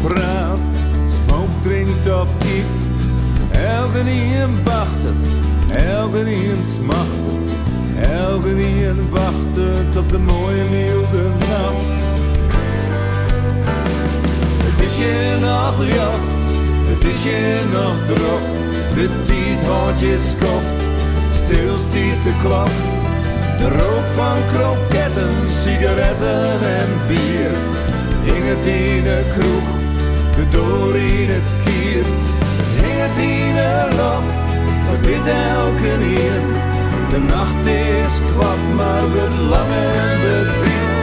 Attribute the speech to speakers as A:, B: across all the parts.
A: praat, smoke drinkt op iets. Elke een wacht het, elke een smacht het. Elke een wacht het op de mooie milde nacht. Het is je nog licht, het is je nog druk. De tijd houdt je skoft, stil stiet de klok. De rook van kroketten, sigaretten en bier. Hing het in de kroeg, de door in het kier. Het hing het in de loft, het wit elke hier. De nacht is kwad, maar wordt lang en wordt wit.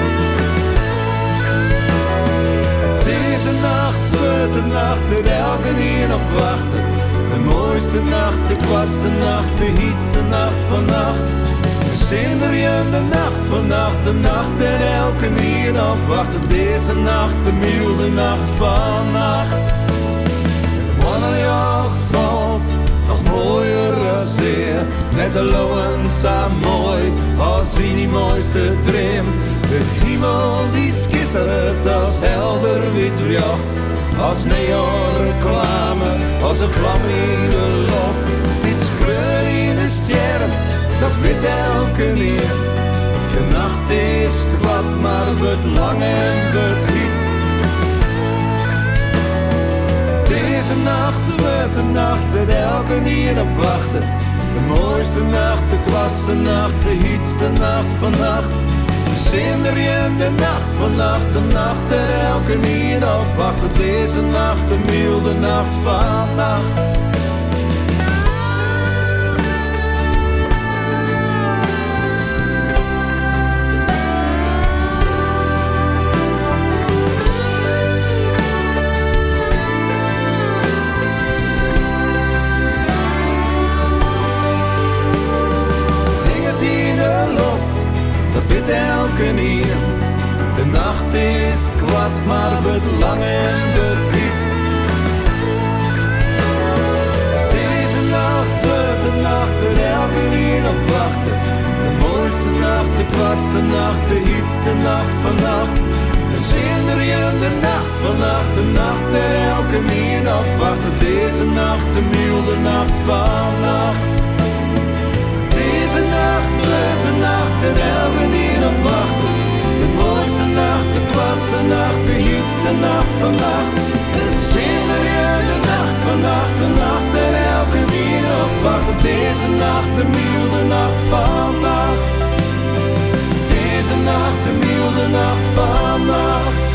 A: Deze nacht wordt de nacht dat elke hier op wacht. De mooiste nacht, de kwadste nacht, de heetste nacht vannacht. Zinder je de nacht vannacht, de nacht dat elke hier op wacht. Deze nacht, de milde nacht vannacht. Wanneer je oog valt, nog mooier als zeer. Net zo loon zo mooi als in die mooiste dream. De hemel die schittert als helder wit jacht. Als neonreclame, als een vlam in de loft. Steeds kleur in de sterren, dat weet elke neer. De nacht is kwad, maar wordt lang en wordt heet. Deze nacht wordt de nacht dat elke nier op wacht. De mooiste nacht, de kwadste nacht, de heetste nacht vannacht. Zinder je de nacht vannacht, de nacht dat elke nier op wacht. Deze nacht, de milde nacht vannacht. Elke nier. De nacht is kwad, maar wordt lang en wordt wit. Deze nacht wordt de nacht dat elke nier op wacht. De mooiste nacht, de kwadste nacht, de heetste nacht vannacht. En zinder je de nacht vannacht, de nacht dat elke nier op wacht. Deze nacht, de milde nacht vannacht. Deze nacht wordt de nacht dat elke nier op wacht. De mooiste nacht, de kwadste nacht, de heetste nacht vannacht. En zinder je de nacht vannacht, de nacht dat elke nier op wacht. Deze nacht, de milde nacht vannacht. Deze nacht, de milde nacht vannacht.